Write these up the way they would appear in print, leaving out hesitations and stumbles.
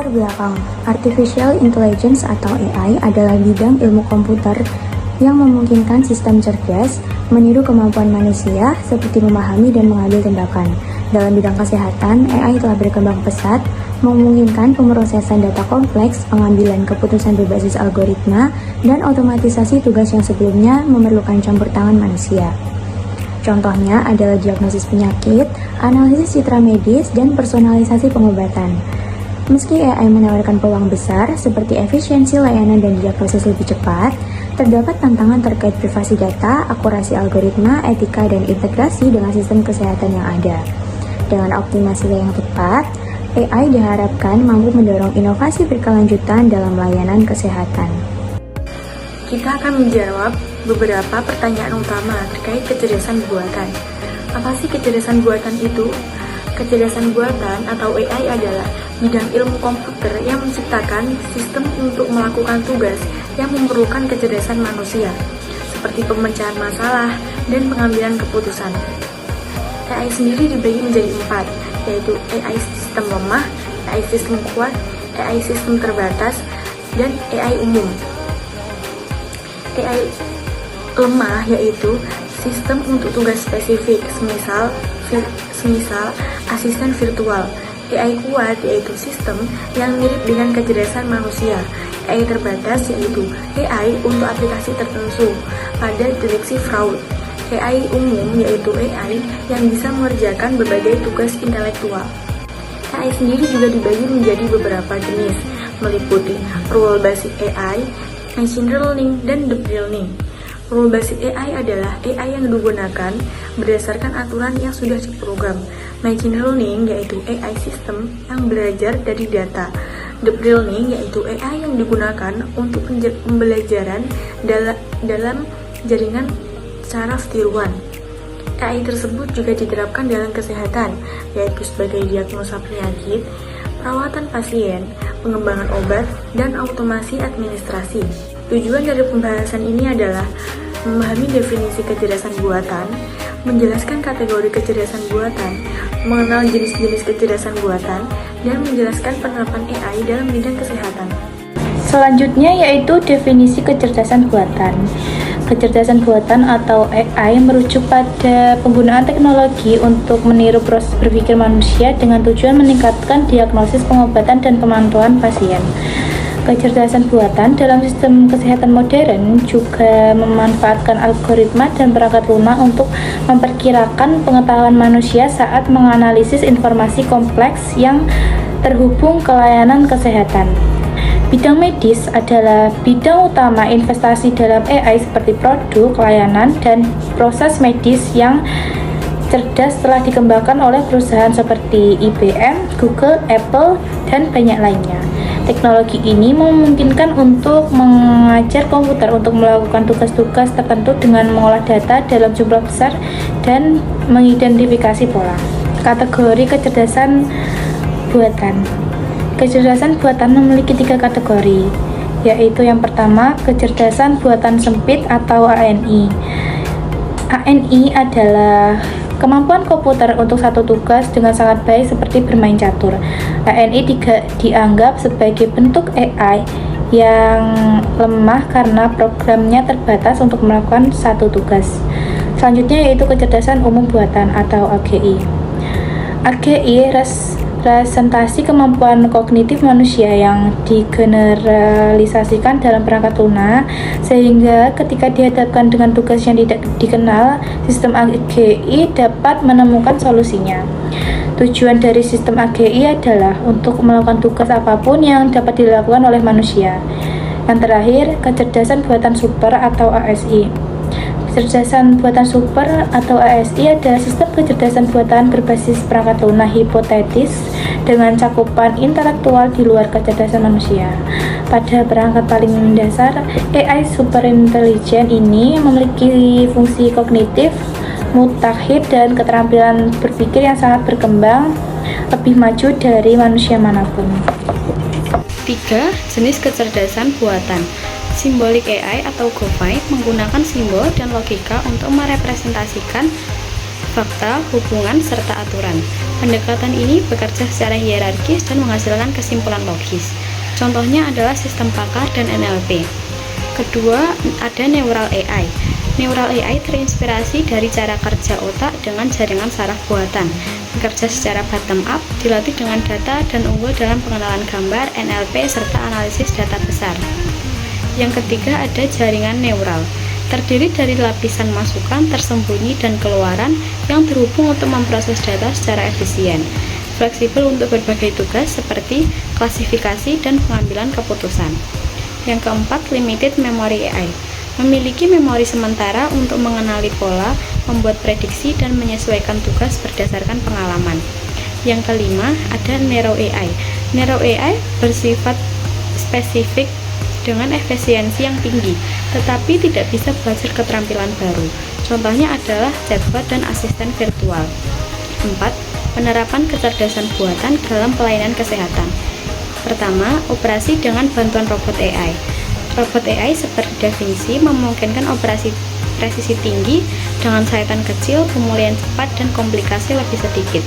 Latar belakang, Artificial Intelligence atau AI adalah bidang ilmu komputer yang memungkinkan sistem cerdas meniru kemampuan manusia seperti memahami dan mengambil tindakan. Dalam bidang kesehatan, AI telah berkembang pesat, memungkinkan pemrosesan data kompleks, pengambilan keputusan berbasis algoritma, dan otomatisasi tugas yang sebelumnya memerlukan campur tangan manusia. Contohnya adalah diagnosis penyakit, analisis citra medis, dan personalisasi pengobatan. Meski AI menawarkan peluang besar seperti efisiensi layanan dan diagnosis lebih cepat, terdapat tantangan terkait privasi data, akurasi algoritma, etika, dan integrasi dengan sistem kesehatan yang ada. Dengan optimasi yang tepat, AI diharapkan mampu mendorong inovasi berkelanjutan dalam layanan kesehatan. Kita akan menjawab beberapa pertanyaan utama terkait kecerdasan buatan. Apa sih kecerdasan buatan itu? Kecerdasan buatan atau AI adalah bidang ilmu komputer yang menciptakan sistem untuk melakukan tugas yang memerlukan kecerdasan manusia, seperti pemecahan masalah dan pengambilan keputusan. AI sendiri dibagi menjadi 4, yaitu AI sistem lemah, AI sistem kuat, AI sistem terbatas, dan AI umum. AI lemah yaitu sistem untuk tugas spesifik, semisal asisten virtual. AI kuat yaitu sistem yang mirip dengan kecerdasan manusia. AI terbatas yaitu AI untuk aplikasi tertentu pada deteksi fraud. AI umum yaitu AI yang bisa mengerjakan berbagai tugas intelektual. AI sendiri juga dibagi menjadi beberapa jenis, meliputi rule basic AI, machine learning, dan deep learning. Rule basic AI adalah AI yang digunakan berdasarkan aturan yang sudah diprogram. Machine learning yaitu AI sistem yang belajar dari data. Deep learning yaitu AI yang digunakan untuk pembelajaran dalam jaringan saraf tiruan. AI tersebut juga diterapkan dalam kesehatan, yaitu sebagai diagnosa penyakit, perawatan pasien, pengembangan obat, dan otomasi administrasi. Tujuan dari pembahasan ini adalah memahami definisi kecerdasan buatan, menjelaskan kategori kecerdasan buatan, mengenal jenis-jenis kecerdasan buatan, dan menjelaskan penerapan AI dalam bidang kesehatan. Selanjutnya yaitu definisi kecerdasan buatan. Kecerdasan buatan atau AI merujuk pada penggunaan teknologi untuk meniru proses berpikir manusia dengan tujuan meningkatkan diagnosis, pengobatan, dan pemantauan pasien. Kecerdasan buatan dalam sistem kesehatan modern juga memanfaatkan algoritma dan perangkat lunak untuk memperkirakan pengetahuan manusia saat menganalisis informasi kompleks yang terhubung ke layanan kesehatan. Bidang medis adalah bidang utama investasi dalam AI seperti produk, layanan, dan proses medis yang cerdas telah dikembangkan oleh perusahaan seperti IBM, Google, Apple, dan banyak lainnya. Teknologi ini memungkinkan untuk mengajar komputer untuk melakukan tugas-tugas tertentu dengan mengolah data dalam jumlah besar dan mengidentifikasi pola. Kategori kecerdasan buatan. Kecerdasan buatan memiliki 3 kategori, yaitu yang pertama, kecerdasan buatan sempit atau ANI. ANI adalah kemampuan komputer untuk satu tugas dengan sangat baik seperti bermain catur. ANI dianggap sebagai bentuk AI yang lemah karena programnya terbatas untuk melakukan satu tugas. Selanjutnya yaitu kecerdasan umum buatan atau AGI. AGI representasi kemampuan kognitif manusia yang digeneralisasikan dalam perangkat lunak, sehingga ketika dihadapkan dengan tugas yang tidak dikenal, sistem AGI dapat menemukan solusinya. Tujuan dari sistem AGI adalah untuk melakukan tugas apapun yang dapat dilakukan oleh manusia. Yang terakhir, kecerdasan buatan super atau ASI. Kecerdasan buatan super atau ASI adalah sistem kecerdasan buatan berbasis perangkat lunak hipotetis dengan cakupan intelektual di luar kecerdasan manusia. Pada perangkat paling mendasar, AI super intelligent ini memiliki fungsi kognitif, mutakhir, dan keterampilan berpikir yang sangat berkembang, lebih maju dari manusia manapun. 3. Jenis kecerdasan buatan. Simbolik AI atau GoFi menggunakan simbol dan logika untuk merepresentasikan fakta, hubungan, serta aturan. Pendekatan ini bekerja secara hierarkis dan menghasilkan kesimpulan logis. Contohnya adalah sistem pakar dan NLP. Kedua, ada Neural AI. Neural AI terinspirasi dari cara kerja otak dengan jaringan saraf buatan. Bekerja secara bottom up, dilatih dengan data dan unggul dalam pengenalan gambar, NLP, serta analisis data besar. Yang ketiga ada jaringan neural. Terdiri dari lapisan masukan, tersembunyi, dan keluaran yang terhubung untuk memproses data secara efisien. Fleksibel untuk berbagai tugas seperti klasifikasi dan pengambilan keputusan. Yang keempat, Limited Memory AI. Memiliki memori sementara untuk mengenali pola, membuat prediksi, dan menyesuaikan tugas berdasarkan pengalaman. Yang kelima, ada Narrow AI. Narrow AI bersifat spesifik dengan efisiensi yang tinggi, tetapi tidak bisa belajar keterampilan baru. Contohnya adalah chatbot dan asisten virtual. 4. Penerapan kecerdasan buatan dalam pelayanan kesehatan. Pertama, operasi dengan bantuan robot AI. Robot AI seperti Da Vinci memungkinkan operasi presisi tinggi dengan sayatan kecil, pemulihan cepat, dan komplikasi lebih sedikit.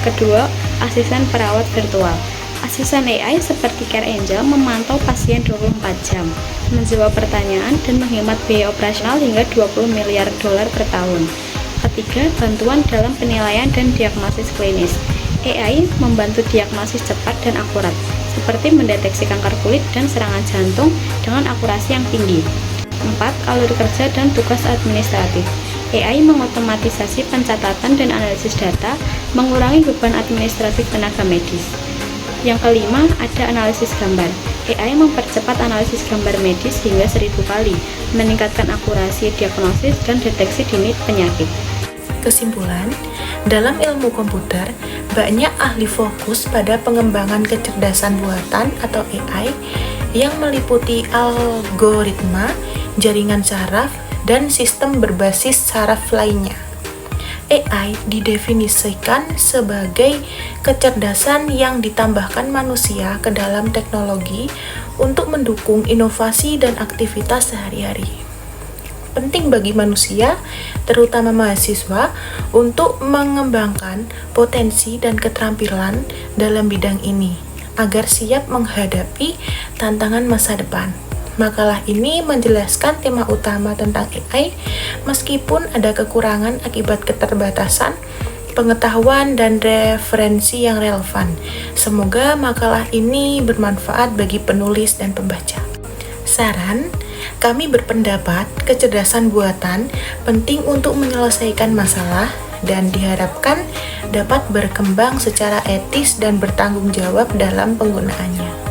Kedua, asisten perawat virtual. Asisten AI seperti Care Angel memantau pasien 24 jam, menjawab pertanyaan, dan menghemat biaya operasional hingga $20 miliar per tahun. Ketiga, bantuan dalam penilaian dan diagnosis klinis. AI membantu diagnosis cepat dan akurat, seperti mendeteksi kanker kulit dan serangan jantung dengan akurasi yang tinggi. 4. Alur kerja dan tugas administratif. AI mengotomatisasi pencatatan dan analisis data, mengurangi beban administratif tenaga medis. Yang kelima, ada analisis gambar. AI mempercepat analisis gambar medis hingga 1000 kali, meningkatkan akurasi diagnosis dan deteksi dini penyakit. Kesimpulan, dalam ilmu komputer, banyak ahli fokus pada pengembangan kecerdasan buatan atau AI yang meliputi algoritma, jaringan saraf, dan sistem berbasis saraf lainnya. AI didefinisikan sebagai kecerdasan yang ditambahkan manusia ke dalam teknologi untuk mendukung inovasi dan aktivitas sehari-hari. Penting bagi manusia, terutama mahasiswa, untuk mengembangkan potensi dan keterampilan dalam bidang ini agar siap menghadapi tantangan masa depan. Makalah ini menjelaskan tema utama tentang AI, meskipun ada kekurangan akibat keterbatasan pengetahuan dan referensi yang relevan. Semoga makalah ini bermanfaat bagi penulis dan pembaca. Saran, kami berpendapat kecerdasan buatan penting untuk menyelesaikan masalah dan diharapkan dapat berkembang secara etis dan bertanggung jawab dalam penggunaannya.